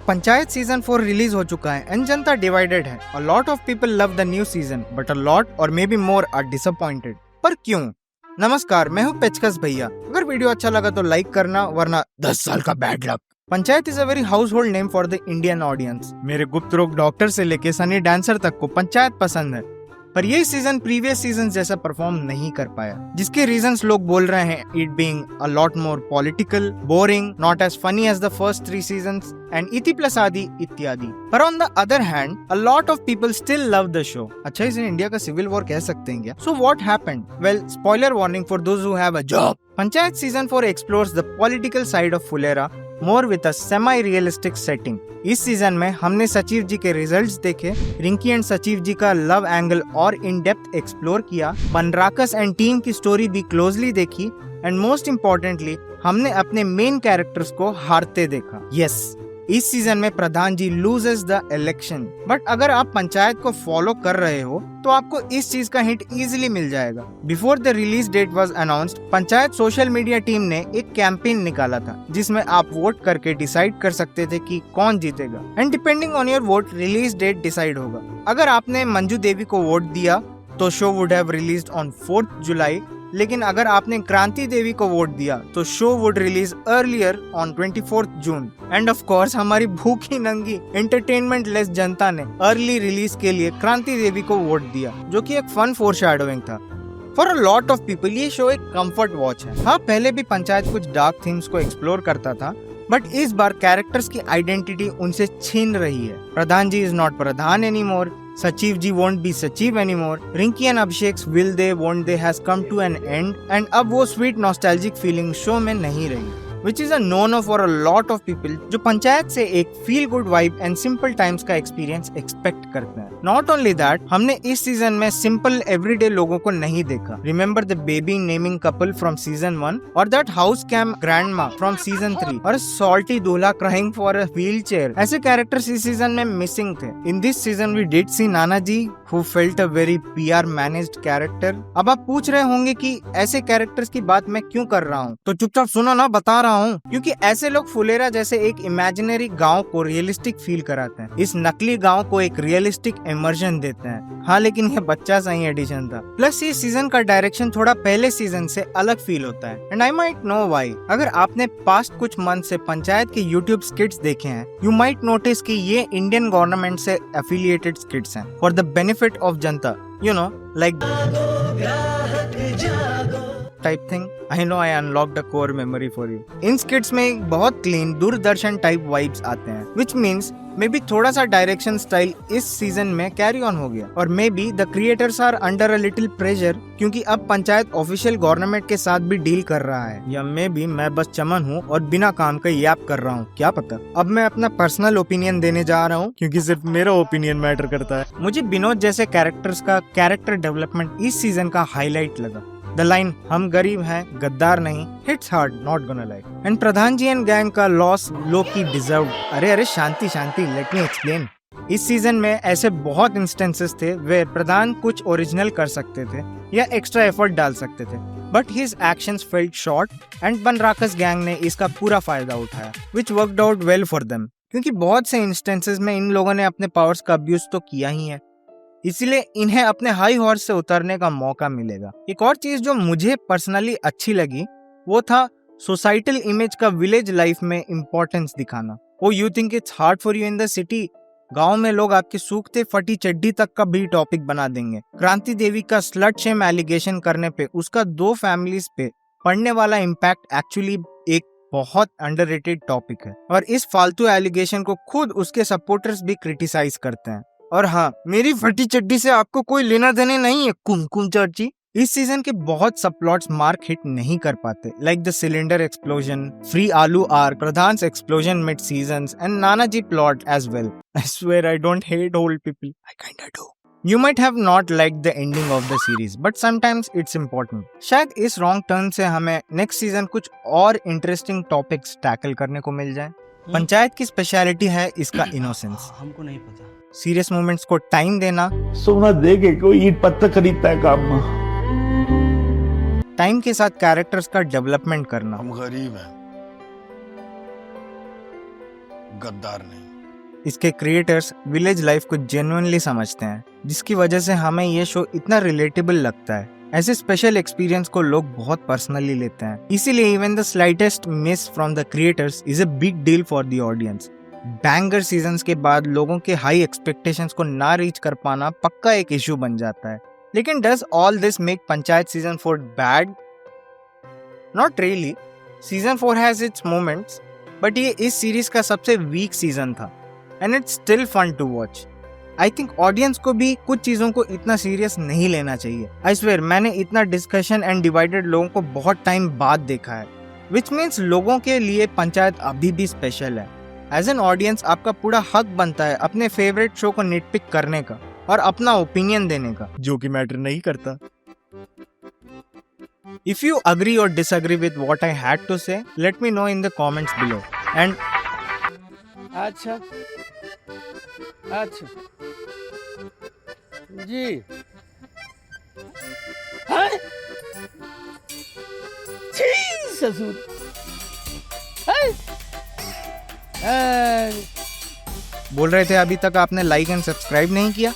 Panchayat season 4 release हो चुका है एंड जनता डिवाइडेड है। A lot of people love the new season, but a lot or maybe more are disappointed. पर क्यों? नमस्कार, मैं हूँ पेचकस भैया। अगर वीडियो अच्छा लगा तो लाइक करना, वरना 10 साल का bad luck. Panchayat is a very house hold name for the Indian audience. मेरे गुप्त रोग डॉक्टर से लेके सनी डांसर तक को पंचायत पसंद है, पर यही सीजन प्रीवियस सीजन जैसा परफॉर्म नहीं कर पाया, जिसके रीजंस लोग बोल रहे हैं it being a lot more political, boring, not as funny as the first 3 seasons and इति प्लस आदि इत्यादि। पर on the other hand a lot of people still love the show. अच्छा, इसे इंडिया का सिविल वॉर कह सकते हैं क्या? So what happened? Well, spoiler warning for those who have a job. Panchayat season 4 explores the political side of Phulera more with a semi realistic setting. इस season में हमने सचिव जी के रिजल्ट्स देखे, रिंकी एंड सचिव जी का लव एंगल और इन डेप्थ एक्सप्लोर किया, बनराकस एंड टीम की स्टोरी भी क्लोजली देखी एंड मोस्ट इम्पोर्टेंटली हमने अपने मेन कैरेक्टर्स को हारते देखा। यस, इस सीजन में प्रधान जी लूजेस द इलेक्शन, बट अगर आप पंचायत को फॉलो कर रहे हो तो आपको इस चीज का हिंट इजीली मिल जाएगा। Before the release date was announced, Panchayat social media team ने एक कैंपेन निकाला था जिसमें आप वोट करके डिसाइड कर सकते थे कि कौन जीतेगा and depending on your vote release date decide होगा। अगर आपने मंजू देवी को वोट दिया तो show would have released on 4th July, लेकिन अगर आपने क्रांति देवी को वोट दिया तो show would release earlier on 24th June. And of course हमारी भूखी नंगी एंटरटेनमेंट लेस जनता ने अर्ली रिलीज के लिए क्रांति देवी को वोट दिया, जो कि एक फन फोरशैडोइंग था। For a lot of people ये शो एक कंफर्ट वॉच है। हाँ, पहले भी पंचायत कुछ डार्क थीम्स को एक्सप्लोर करता था, बट इस बार कैरेक्टर्स की आइडेंटिटी उनसे छीन रही है। प्रधान जी इज नॉट प्रधान एनीमोर, सचिव जी won't be सचिव anymore, Rinki and Abhishek will they won't they has come to an end, and अब वो स्वीट नॉस्टैल्जिक फीलिंग शो में नहीं रही, which is a no-no for a lot of people जो पंचायत से एक feel good vibe and simple times का experience expect करते हैं। नॉट ओनली दैट, हमने इस सीजन में सिंपल एवरीडे लोगों को नहीं देखा। Remember the baby naming couple from season 1 और that house cam grandma from season 3 और salty dulha crying for a wheelchair. ऐसे कैरेक्टर्स इस सीजन में मिसिंग थे। In this season we did see Nana ji who felt a very PR managed character। अब आप पूछ रहे होंगे कि ऐसे कैरेक्टर्स की बात मैं क्यों कर रहा हूँ, तो चुपचाप सुनो ना, बता रहा हूँ। क्योंकि ऐसे लोग फुलेरा जैसे एक इमेजिनरी गांव को रियलिस्टिक फील कराते हैं, इस नकली गांव को एक रियलिस्टिक इमर्जन देते हैं। हाँ, लेकिन ये बच्चा सही एडिशन था। प्लस ये सीजन का डायरेक्शन थोड़ा पहले सीजन से अलग फील होता है and I might know why. अगर आपने पास्ट कुछ मंथ से पंचायत के यूट्यूब स्किट्स देखे हैं, यू माइट नोटिस कि ये इंडियन गवर्नमेंट से एफिलिएटेड स्किट्स हैं for the benefit of Janata, you know, like type thing. I know I unlocked a core memory for you। इन स्किट्स में बहुत क्लीन दूरदर्शन टाइप वाइब्स आते हैं, which means मे बी थोड़ा सा डायरेक्शन स्टाइल इस season में कैरी ऑन हो गया, और maybe the creators are under a little pressure क्योंकि अब पंचायत ऑफिशियल गवर्नमेंट के साथ भी डील कर रहा है, या मे बी मैं बस चमन हूँ और बिना काम का याप कर रहा हूँ, क्या पता। अब मैं अपना पर्सनल ओपिनियन देने जा रहा हूँ क्योंकि सिर्फ मेरा ओपिनियन मैटर करता है। मुझे विनोद जैसे कैरेक्टर्स का कैरेक्टर डेवलपमेंट इस सीजन का हाईलाइट लगा। The line हम गरीब हैं गद्दार नहीं hits hard, not gonna lie। and Pradhan ji and gang का लॉस लो की डिजर्व। अरे शांति शांति, लेट मी एक्सप्लेन। इस सीजन में ऐसे बहुत इंस्टेंसेस थे वे प्रधान कुछ ओरिजिनल कर सकते थे या एक्स्ट्रा एफर्ट डाल सकते थे, but his actions felt short and Banrakas gang ने इसका पूरा फायदा उठाया, which worked out well for them। क्योंकि बहुत से इंस्टेंसेस में इन लोगों ने अपने पावर्स का अब्यूज तो किया ही है, इसलिए इन्हें अपने हाई हॉर्स से उतरने का मौका मिलेगा। एक और चीज जो मुझे पर्सनली अच्छी लगी वो था सोसाइटल इमेज का विलेज लाइफ में इम्पोर्टेंस दिखाना। Oh you think it's hard for you in the city, गांव में लोग आपके सूखते फटी चड्डी तक का भी टॉपिक बना देंगे। क्रांति देवी का स्लट शेम एलिगेशन करने पे उसका 2 फैमिलीज पे पड़ने वाला इम्पैक्ट एक्चुअली एक बहुत अंडररेटेड टॉपिक है, और इस फालतू एलिगेशन को खुद उसके सपोर्टर्स भी क्रिटिसाइज करते हैं। और हाँ, मेरी फटी चड्डी से आपको कोई लेना देने नहीं है कुमकुम चाची। इस सीजन के बहुत सब प्लॉट्स मार्क हिट नहीं कर पाते, like the cylinder explosion, free aloo arc, Pradhan explosion mid seasons and Nana ji plot as well. I swear I don't hate old people, I kinda do. You might have not liked the ending of the series, but sometimes it's important। शायद इस wrong turn से हमें next season कुछ और interesting topics tackle करने को मिल जाए। पंचायत की स्पेशलिटी है इसका इनोसेंस। हमको नहीं पता। सीरियस मोमेंट्स को टाइम देना, सोना दे के कोई ईंट पत्थर खरीदता है काम में। टाइम के साथ कैरेक्टर्स का डेवलपमेंट करना। हम गरीब हैं, गद्दार नहीं। इसके क्रिएटर्स विलेज लाइफ को जेन्युइनली समझते हैं, जिसकी वजह से हमें ये शो इतना रिलेटेबल लगता है। ऐसे स्पेशल एक्सपीरियंस को लोग बहुत पर्सनली लेते हैं, इसीलिए even the slightest miss from the creators is a big deal for the audience. Banger seasons के बाद लोगों के हाई एक्सपेक्टेशंस को ना रीच कर पाना पक्का एक इशू बन जाता है। लेकिन does all this make Panchayat season 4 bad? Not really. Season 4 has its moments, but ये इस सीरीज का सबसे वीक सीजन था and it's still fun to watch. I think audience को भी कुछ चीजों को इतना सीरियस नहीं लेना चाहिए। आई स्वेयर मैंने इतना डिस्कशन एंड डिवाइडेड लोगों को बहुत टाइम बाद देखा है, विच मीन्स लोगों के लिए पंचायत अभी भी स्पेशल है। एज एन ऑडियंस आपका पूरा हक बनता है अपने फेवरेट शो को निटपिक करने का और अपना ओपिनियन देने का, जो कि मैटर नहीं करता। If you agree or disagree with what I had to say, let me know in the comments below. And अच्छा अच्छा जी हाँ? छी ससुर हाँ? बोल रहे थे अभी तक आपने लाइक एंड सब्सक्राइब नहीं किया?